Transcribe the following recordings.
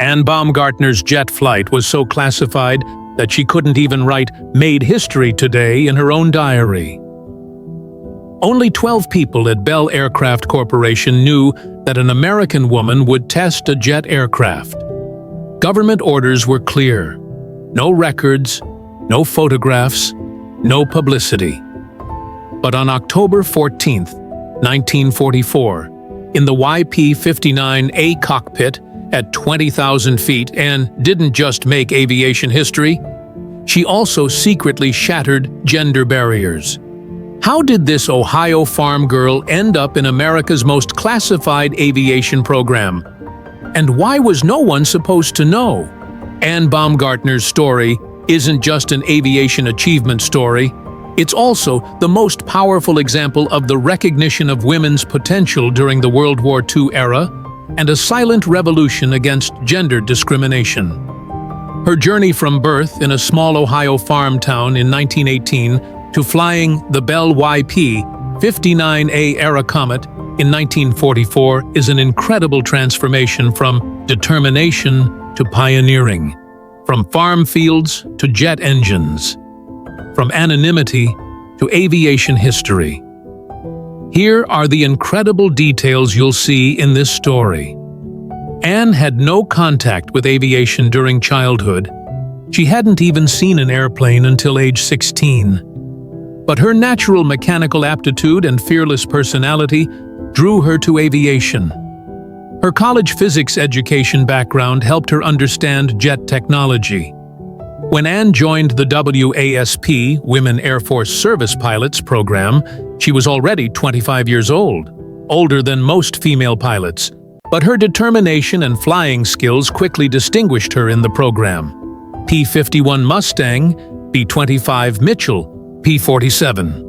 Anne Baumgartner's jet flight was so classified that she couldn't even write "Made History Today" in her own diary. Only 12 people at Bell Aircraft Corporation knew that an American woman would test a jet aircraft. Government orders were clear: no records, no photographs, no publicity. But on October 14, 1944, in the YP-59A cockpit at 20,000 feet, Anne didn't just make aviation history, she also secretly shattered gender barriers. How did this Ohio farm girl end up in America's most classified aviation program? And why was no one supposed to know? Anne Baumgartner's story isn't just an aviation achievement story, it's also the most powerful example of the recognition of women's potential during the World War II era and a silent revolution against gender discrimination. Her journey from birth in a small Ohio farm town in 1918 to flying the Bell YP-59A Airacomet in 1944 is an incredible transformation from determination to pioneering, from farm fields to jet engines, from anonymity to aviation history. Here are the incredible details you'll see in this story. Anne had no contact with aviation during childhood. She hadn't even seen an airplane until age 16. But her natural mechanical aptitude and fearless personality drew her to aviation. Her college physics education background helped her understand jet technology. When Anne joined the WASP, Women Airforce Service Pilots program, she was already 25 years old, older than most female pilots. But her determination and flying skills quickly distinguished her in the program. P-51 Mustang, B-25 Mitchell, P-47.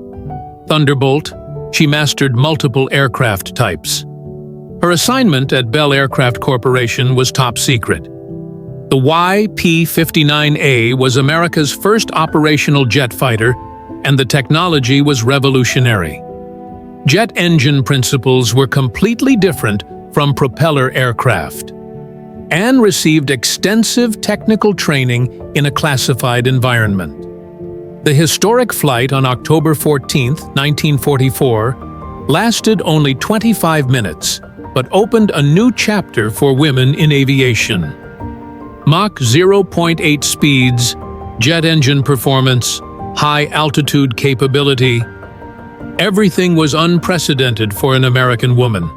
Thunderbolt, she mastered multiple aircraft types. Her assignment at Bell Aircraft Corporation was top secret. The YP-59A was America's first operational jet fighter, and the technology was revolutionary. Jet engine principles were completely different from propeller aircraft. Anne received extensive technical training in a classified environment. The historic flight on October 14, 1944, lasted only 25 minutes, but opened a new chapter for women in aviation. Mach 0.8 speeds, jet engine performance, high-altitude capability. Everything was unprecedented for an American woman.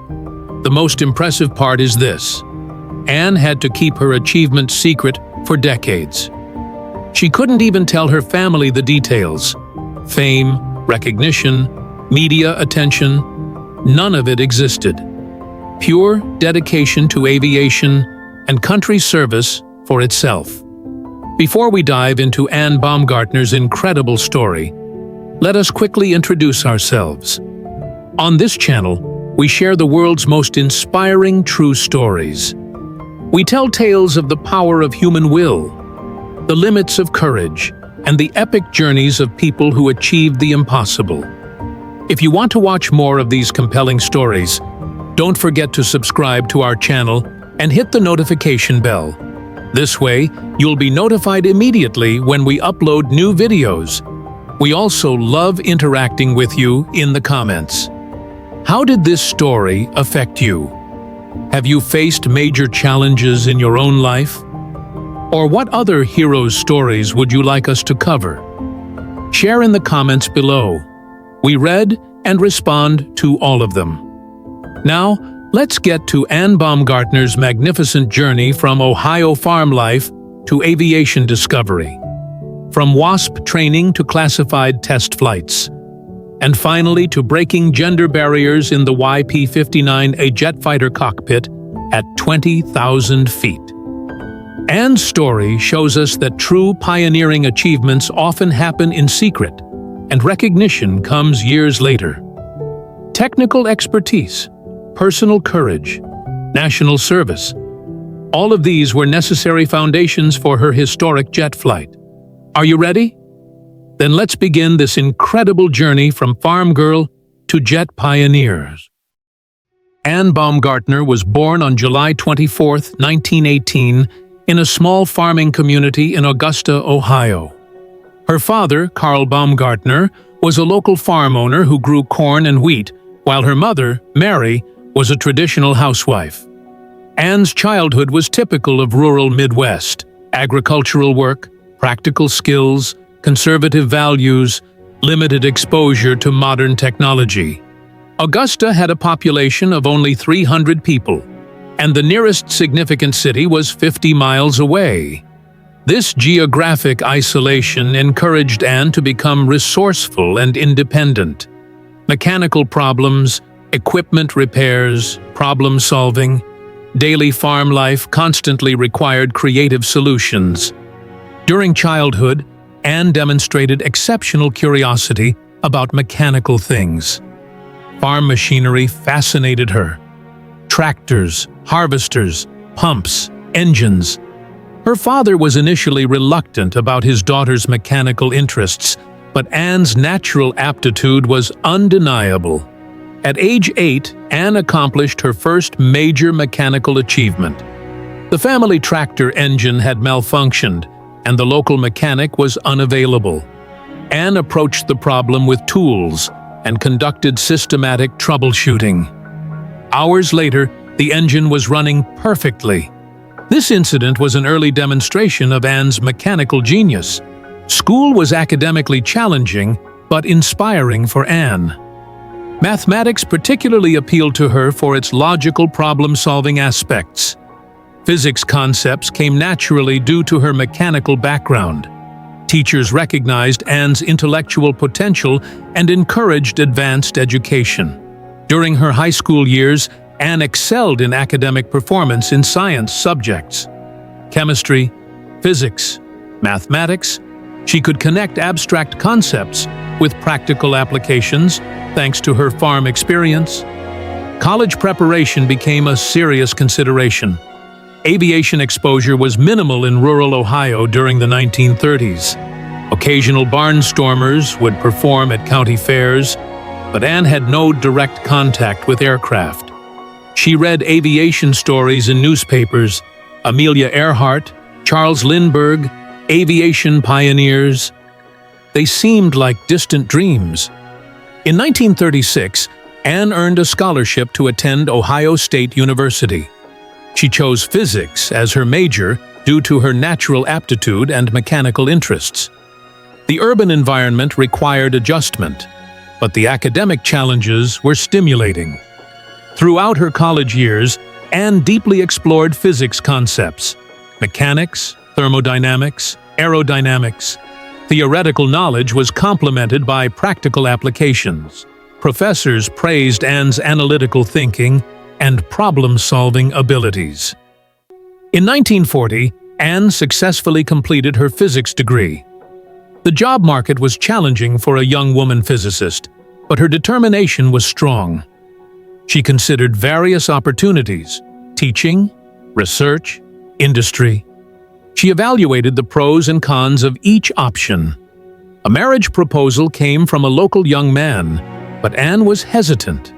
The most impressive part is this: Anne had to keep her achievement secret for decades. She couldn't even tell her family the details. Fame, recognition, media attention, none of it existed. Pure dedication to aviation and country service for itself. Before we dive into Anne Baumgartner's incredible story, let us quickly introduce ourselves. On this channel, we share the world's most inspiring true stories. We tell tales of the power of human will, the limits of courage, and the epic journeys of people who achieved the impossible. If you want to watch more of these compelling stories, don't forget to subscribe to our channel and hit the notification bell. This way, you'll be notified immediately when we upload new videos. We also love interacting with you in the comments. How did this story affect you? Have you faced major challenges in your own life? Or what other heroes' stories would you like us to cover? Share in the comments below. We read and respond to all of them. Now, let's get to Anne Baumgartner's magnificent journey from Ohio farm life to aviation discovery, from WASP training to classified test flights, and finally to breaking gender barriers in the YP-59A jet fighter cockpit at 20,000 feet. Anne's story shows us that true pioneering achievements often happen in secret, and recognition comes years later. Technical expertise, personal courage, national service, all of these were necessary foundations for her historic jet flight. Are you ready? Then let's begin this incredible journey from farm girl to jet pioneers. Anne Baumgartner was born on July 24, 1918, in a small farming community in Augusta, Ohio. Her father, Carl Baumgartner, was a local farm owner who grew corn and wheat, while her mother, Mary, was a traditional housewife. Anne's childhood was typical of rural Midwest: agricultural work, practical skills, conservative values, limited exposure to modern technology. Augusta had a population of only 300 people, and the nearest significant city was 50 miles away. This geographic isolation encouraged Anne to become resourceful and independent. Mechanical problems, equipment repairs, problem-solving, daily farm life constantly required creative solutions. During childhood, Anne demonstrated exceptional curiosity about mechanical things. Farm machinery fascinated her. Tractors, harvesters, pumps, engines. Her father was initially reluctant about his daughter's mechanical interests, but Anne's natural aptitude was undeniable. At age 8, Anne accomplished her first major mechanical achievement. The family tractor engine had malfunctioned, and the local mechanic was unavailable. Anne approached the problem with tools and conducted systematic troubleshooting. Hours later, the engine was running perfectly. This incident was an early demonstration of Anne's mechanical genius. School was academically challenging, but inspiring for Anne. Mathematics particularly appealed to her for its logical problem-solving aspects. Physics concepts came naturally due to her mechanical background. Teachers recognized Anne's intellectual potential and encouraged advanced education. During her high school years, Anne excelled in academic performance in science subjects. Chemistry, physics, mathematics. She could connect abstract concepts with practical applications thanks to her farm experience. College preparation became a serious consideration. Aviation exposure was minimal in rural Ohio during the 1930s. Occasional barnstormers would perform at county fairs, but Anne had no direct contact with aircraft. She read aviation stories in newspapers: Amelia Earhart, Charles Lindbergh, aviation pioneers. They seemed like distant dreams. In 1936, Anne earned a scholarship to attend Ohio State University. She chose physics as her major due to her natural aptitude and mechanical interests. The urban environment required adjustment, but the academic challenges were stimulating. Throughout her college years, Anne deeply explored physics concepts: mechanics, thermodynamics, aerodynamics. Theoretical knowledge was complemented by practical applications. Professors praised Anne's analytical thinking and problem-solving abilities. In 1940, Anne successfully completed her physics degree. The job market was challenging for a young woman physicist, but her determination was strong. She considered various opportunities: teaching, research, industry. She evaluated the pros and cons of each option. A marriage proposal came from a local young man, but Anne was hesitant.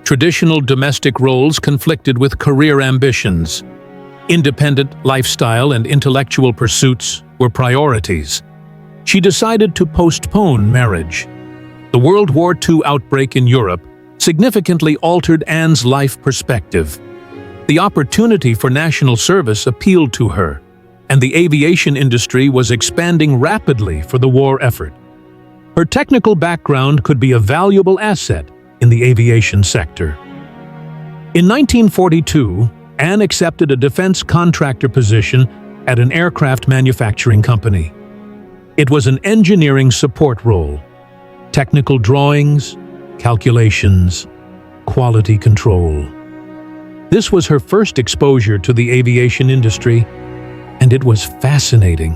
Traditional domestic roles conflicted with career ambitions. Independent lifestyle and intellectual pursuits were priorities. She decided to postpone marriage. The World War II outbreak in Europe significantly altered Anne's life perspective. The opportunity for national service appealed to her, and the aviation industry was expanding rapidly for the war effort. Her technical background could be a valuable asset in the aviation sector. In 1942, Anne accepted a defense contractor position at an aircraft manufacturing company. It was an engineering support role: technical drawings, calculations, quality control. This was her first exposure to the aviation industry, and it was fascinating.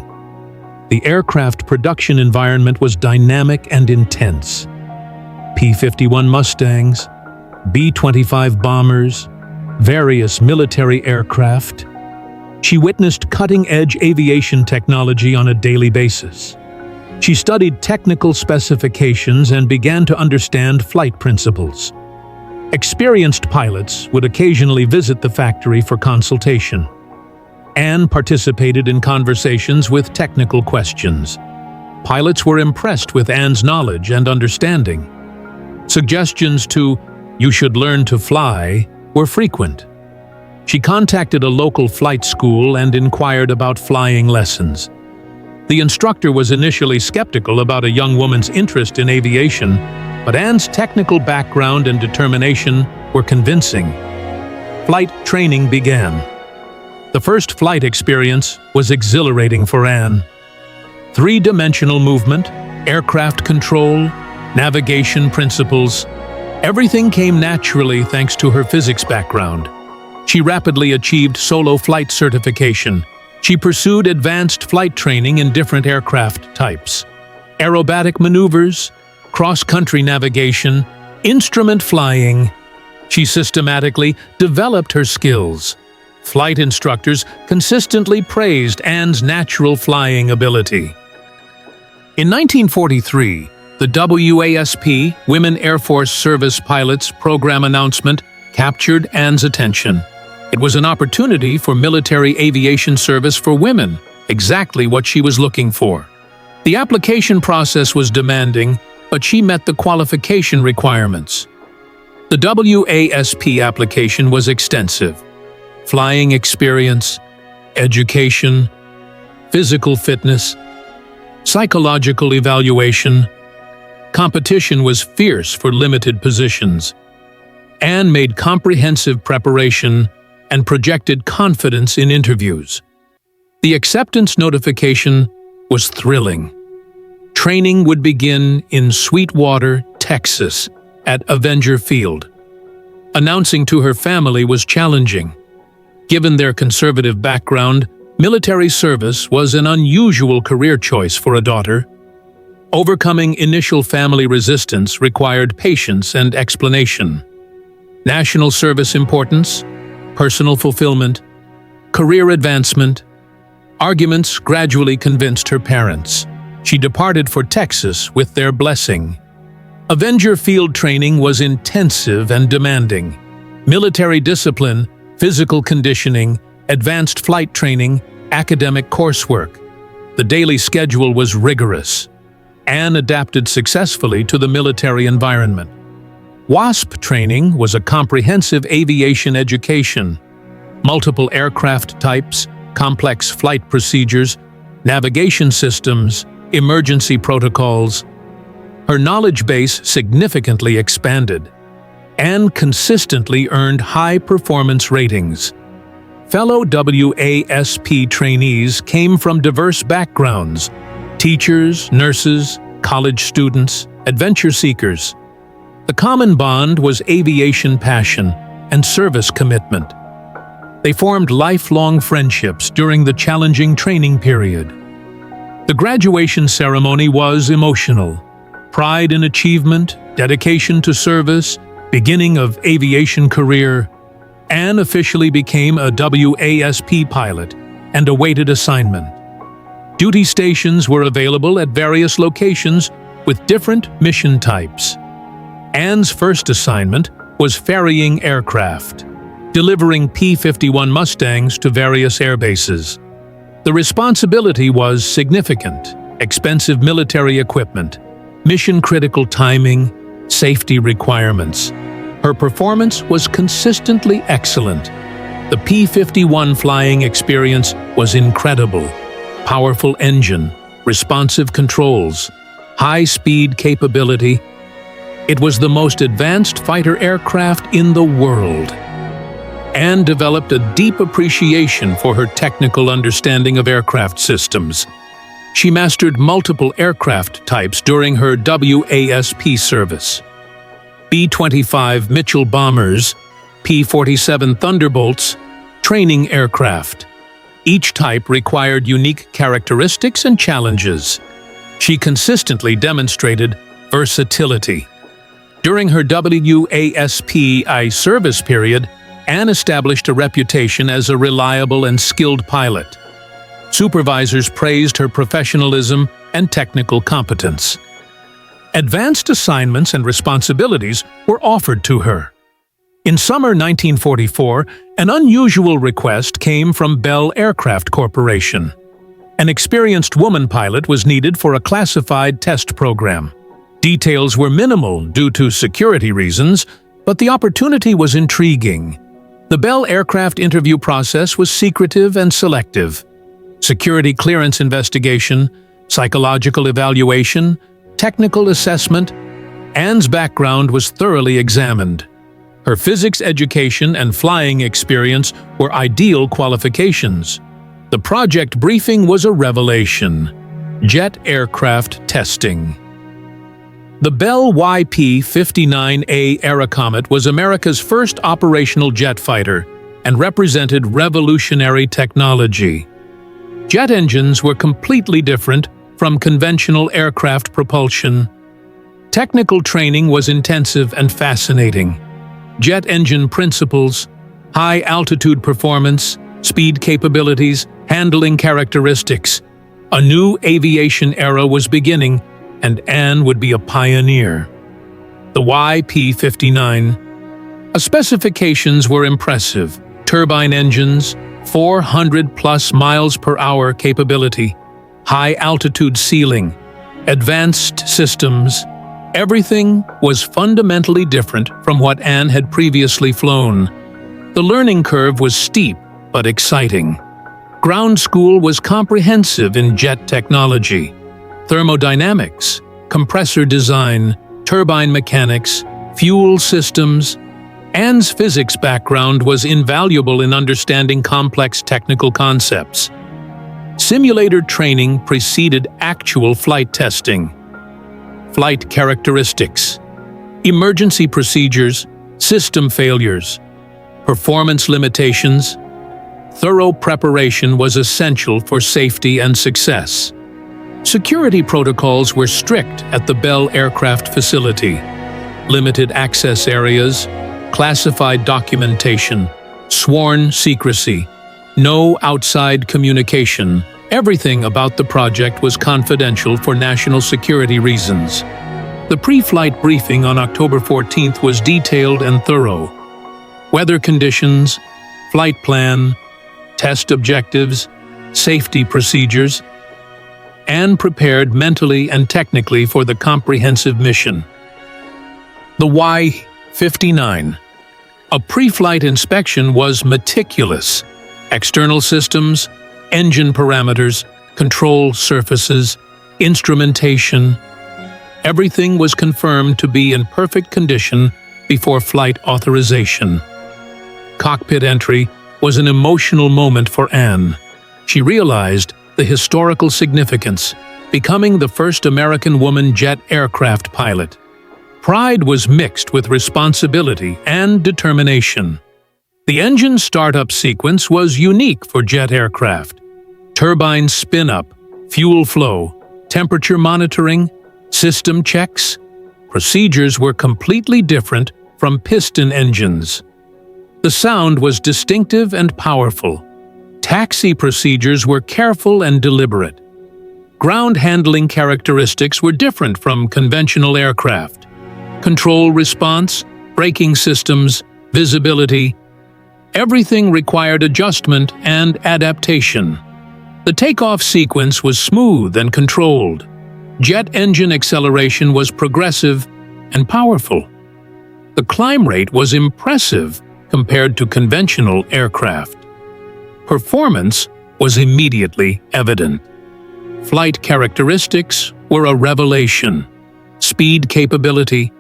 The aircraft production environment was dynamic and intense. P-51 Mustangs, B-25 bombers, various military aircraft. She witnessed cutting-edge aviation technology on a daily basis. She studied technical specifications and began to understand flight principles. Experienced pilots would occasionally visit the factory for consultation. Anne participated in conversations with technical questions. Pilots were impressed with Anne's knowledge and understanding. Suggestions to "you should learn to fly" were frequent. She contacted a local flight school and inquired about flying lessons. The instructor was initially skeptical about a young woman's interest in aviation, but Anne's technical background and determination were convincing. Flight training began. The first flight experience was exhilarating for Anne. Three-dimensional movement, aircraft control, navigation principles, everything came naturally thanks to her physics background. She rapidly achieved solo flight certification. She pursued advanced flight training in different aircraft types. Aerobatic maneuvers, cross-country navigation, instrument flying. She systematically developed her skills. Flight instructors consistently praised Anne's natural flying ability. In 1943, the WASP, Women Airforce Service Pilots program announcement captured Anne's attention. It was an opportunity for military aviation service for women, exactly what she was looking for. The application process was demanding, but she met the qualification requirements. The WASP application was extensive. Flying experience, education, physical fitness, psychological evaluation. Competition was fierce for limited positions. Anne made comprehensive preparation and projected confidence in interviews. The acceptance notification was thrilling. Training would begin in Sweetwater, Texas, at Avenger Field. Announcing to her family was challenging. Given their conservative background, military service was an unusual career choice for a daughter. Overcoming initial family resistance required patience and explanation. National service importance, personal fulfillment, career advancement. Arguments gradually convinced her parents. She departed for Texas with their blessing. Avenger Field training was intensive and demanding. Military discipline, physical conditioning, advanced flight training, academic coursework. The daily schedule was rigorous. Anne adapted successfully to the military environment. WASP training was a comprehensive aviation education. Multiple aircraft types, complex flight procedures, navigation systems, emergency protocols. Her knowledge base significantly expanded. Anne consistently earned high-performance ratings. Fellow WASP trainees came from diverse backgrounds: teachers, nurses, college students, adventure seekers. The common bond was aviation passion and service commitment. They formed lifelong friendships during the challenging training period. The graduation ceremony was emotional. Pride in achievement, dedication to service, beginning of aviation career. Anne officially became a WASP pilot and awaited assignment. Duty stations were available at various locations with different mission types. Anne's first assignment was ferrying aircraft, delivering P-51 Mustangs to various airbases. The responsibility was significant: expensive military equipment, mission-critical timing, safety requirements. Her performance was consistently excellent. The P-51 flying experience was incredible. Powerful engine, responsive controls, high-speed capability. It was the most advanced fighter aircraft in the world. Anne developed a deep appreciation for her technical understanding of aircraft systems. She mastered multiple aircraft types during her WASP service. B-25 Mitchell bombers, P-47 Thunderbolts, training aircraft. Each type required unique characteristics and challenges. She consistently demonstrated versatility. During her WASP service period, Anne established a reputation as a reliable and skilled pilot. Supervisors praised her professionalism and technical competence. Advanced assignments and responsibilities were offered to her. In summer 1944, an unusual request came from Bell Aircraft Corporation. An experienced woman pilot was needed for a classified test program. Details were minimal due to security reasons, but the opportunity was intriguing. The Bell aircraft interview process was secretive and selective. Security clearance investigation, psychological evaluation, technical assessment. Anne's background was thoroughly examined. Her physics education and flying experience were ideal qualifications. The project briefing was a revelation: jet aircraft testing. The Bell YP-59A Airacomet was America's first operational jet fighter and represented revolutionary technology. Jet engines were completely different from conventional aircraft propulsion. Technical training was intensive and fascinating. Jet engine principles, high-altitude performance, speed capabilities, handling characteristics. A new aviation era was beginning, and Anne would be a pioneer. The YP-59. Specifications were impressive. Turbine engines, 400+ miles per hour capability, high-altitude ceiling, advanced systems. Everything was fundamentally different from what Anne had previously flown. The learning curve was steep but exciting. Ground school was comprehensive in jet technology, thermodynamics, compressor design, turbine mechanics, fuel systems. Anne's physics background was invaluable in understanding complex technical concepts. Simulator training preceded actual flight testing. Flight characteristics, emergency procedures, system failures, performance limitations. Thorough preparation was essential for safety and success. Security protocols were strict at the Bell aircraft facility. Limited access areas, classified documentation, sworn secrecy, no outside communication. Everything about the project was confidential for national security reasons. The pre-flight briefing on October 14th was detailed and thorough. Weather conditions, flight plan, test objectives, safety procedures. Anne prepared mentally and technically for the comprehensive mission. The Y-59. A pre-flight inspection was meticulous. External systems, engine parameters, control surfaces, instrumentation. Everything was confirmed to be in perfect condition before flight authorization. Cockpit entry was an emotional moment for Anne. She realized the historical significance, becoming the first American woman jet aircraft pilot. Pride was mixed with responsibility and determination. The engine startup sequence was unique for jet aircraft. Turbine spin-up, fuel flow, temperature monitoring, system checks. Procedures were completely different from piston engines. The sound was distinctive and powerful. Taxi procedures were careful and deliberate. Ground handling characteristics were different from conventional aircraft. Control response, braking systems, visibility. Everything required adjustment and adaptation. The takeoff sequence was smooth and controlled. Jet engine acceleration was progressive and powerful. The climb rate was impressive compared to conventional aircraft. Performance was immediately evident. Flight characteristics were a revelation. Speed capability,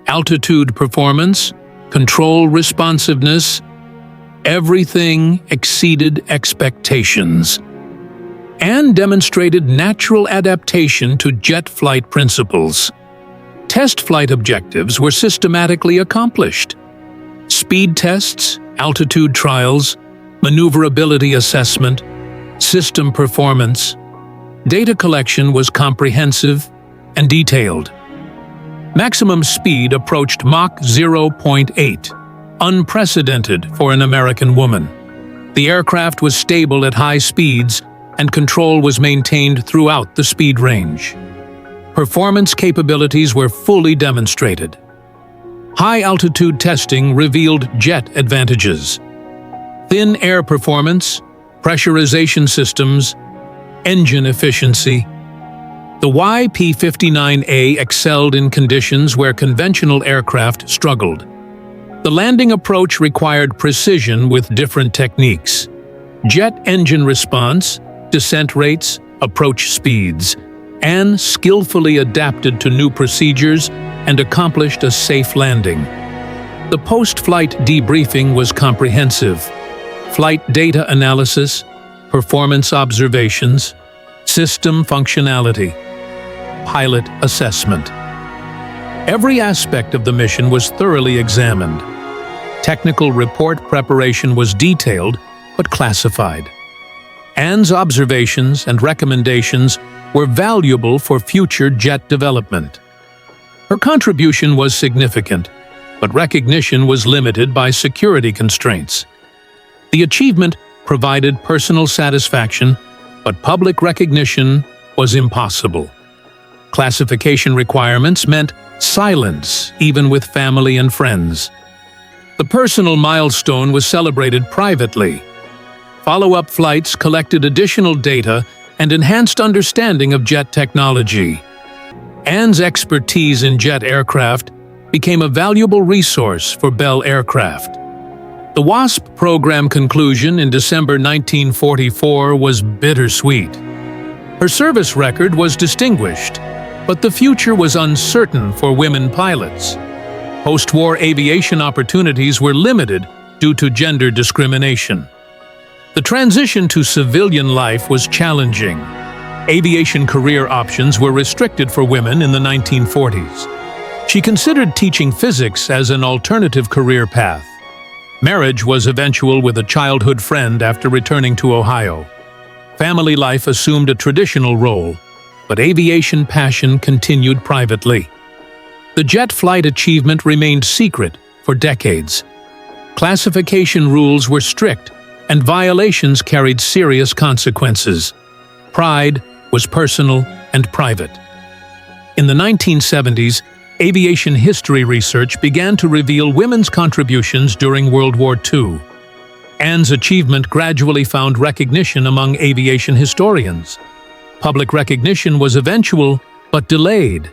altitude performance, control responsiveness. Everything exceeded expectations. Anne demonstrated natural adaptation to jet flight principles. Test flight objectives were systematically accomplished. Speed tests, altitude trials, maneuverability assessment, system performance. Data collection was comprehensive and detailed. Maximum speed approached Mach 0.8, unprecedented for an American woman. The aircraft was stable at high speeds, and control was maintained throughout the speed range. Performance capabilities were fully demonstrated. High-altitude testing revealed jet advantages. Thin air performance, pressurization systems, engine efficiency. The YP-59A excelled in conditions where conventional aircraft struggled. The landing approach required precision with different techniques. Jet engine response, descent rates, approach speeds, and skillfully adapted to new procedures and accomplished a safe landing. The post-flight debriefing was comprehensive. Flight data analysis, performance observations, system functionality, pilot assessment. Every aspect of the mission was thoroughly examined. Technical report preparation was detailed but classified. Anne's observations and recommendations were valuable for future jet development. Her contribution was significant, but recognition was limited by security constraints. The achievement provided personal satisfaction, but public recognition was impossible. Classification requirements meant silence, even with family and friends. The personal milestone was celebrated privately. Follow-up flights collected additional data and enhanced understanding of jet technology. Anne's expertise in jet aircraft became a valuable resource for Bell Aircraft. The WASP program conclusion in December 1944 was bittersweet. Her service record was distinguished, but the future was uncertain for women pilots. Post-war aviation opportunities were limited due to gender discrimination. The transition to civilian life was challenging. Aviation career options were restricted for women in the 1940s. She considered teaching physics as an alternative career path. Marriage was eventual with a childhood friend after returning to Ohio. Family life assumed a traditional role, but aviation passion continued privately. The jet flight achievement remained secret for decades. Classification rules were strict, and violations carried serious consequences. Pride was personal and private. In the 1970s, aviation history research began to reveal women's contributions during World War II. Anne's achievement gradually found recognition among aviation historians. Public recognition was eventual, but delayed.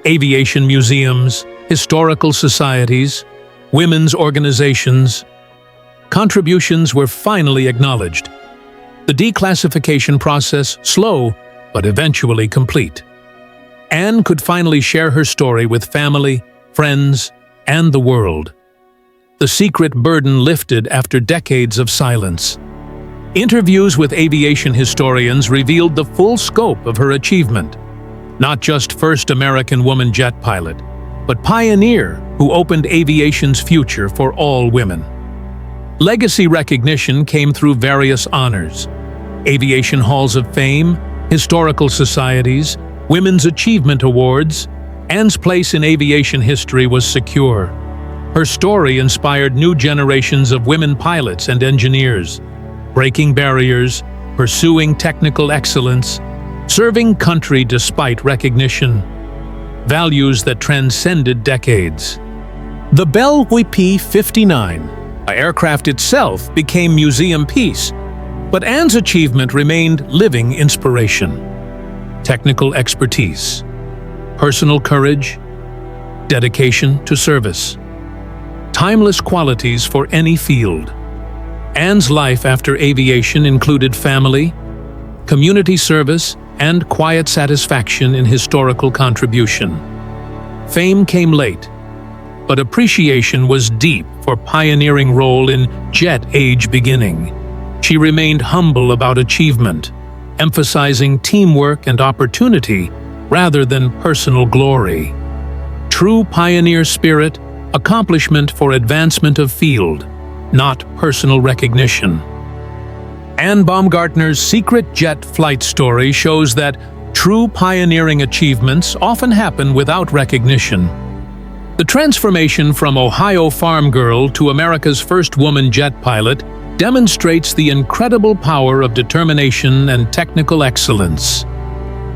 Aviation museums, historical societies, women's organizations. Contributions were finally acknowledged. The declassification process slow, but eventually complete. Anne could finally share her story with family, friends, and the world. The secret burden lifted after decades of silence. Interviews with aviation historians revealed the full scope of her achievement. Not just first American woman jet pilot, but pioneer who opened aviation's future for all women. Legacy recognition came through various honors: Aviation Halls of Fame, historical societies, Women's Achievement Awards. Anne's place in aviation history was secure. Her story inspired new generations of women pilots and engineers, breaking barriers, pursuing technical excellence, serving country despite recognition. Values that transcended decades. The Bell YP-59A aircraft itself became museum piece, but Anne's achievement remained living inspiration. Technical expertise, personal courage, dedication to service. Timeless qualities for any field. Anne's life after aviation included family, community service, and quiet satisfaction in historical contribution. Fame came late, but appreciation was deep for pioneering role in jet age beginning. She remained humble about achievement, emphasizing teamwork and opportunity rather than personal glory. True pioneer spirit, accomplishment for advancement of field, not personal recognition. Anne Baumgartner's secret jet flight story shows that true pioneering achievements often happen without recognition. The transformation from Ohio farm girl to America's first woman jet pilot demonstrates the incredible power of determination and technical excellence.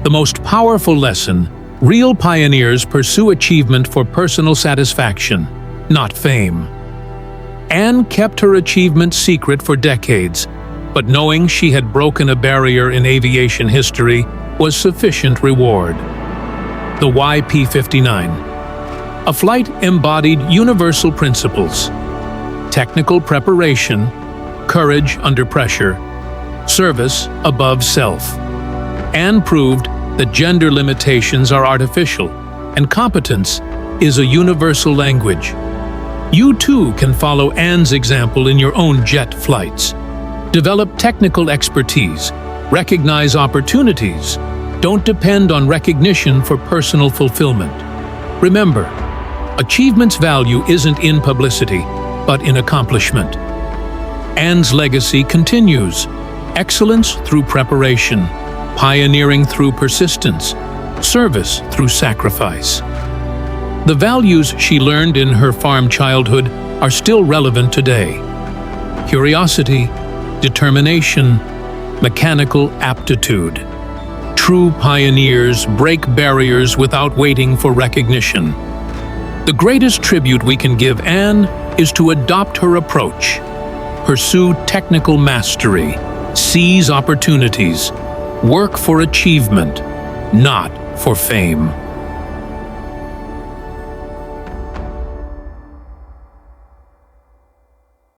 The most powerful lesson: real pioneers pursue achievement for personal satisfaction, not fame. Anne kept her achievement secret for decades, but knowing she had broken a barrier in aviation history was sufficient reward. The YP-59. A flight embodied universal principles: technical preparation, courage under pressure, service above self. Anne proved that gender limitations are artificial and competence is a universal language. You too can follow Anne's example in your own jet flights. Develop technical expertise, recognize opportunities, don't depend on recognition for personal fulfillment. Remember, achievement's value isn't in publicity, but in accomplishment. Anne's legacy continues: excellence through preparation, pioneering through persistence, service through sacrifice. The values she learned in her farm childhood are still relevant today: curiosity, determination, mechanical aptitude. True pioneers break barriers without waiting for recognition. The greatest tribute we can give Anne is to adopt her approach. Pursue technical mastery, seize opportunities, work for achievement, not for fame.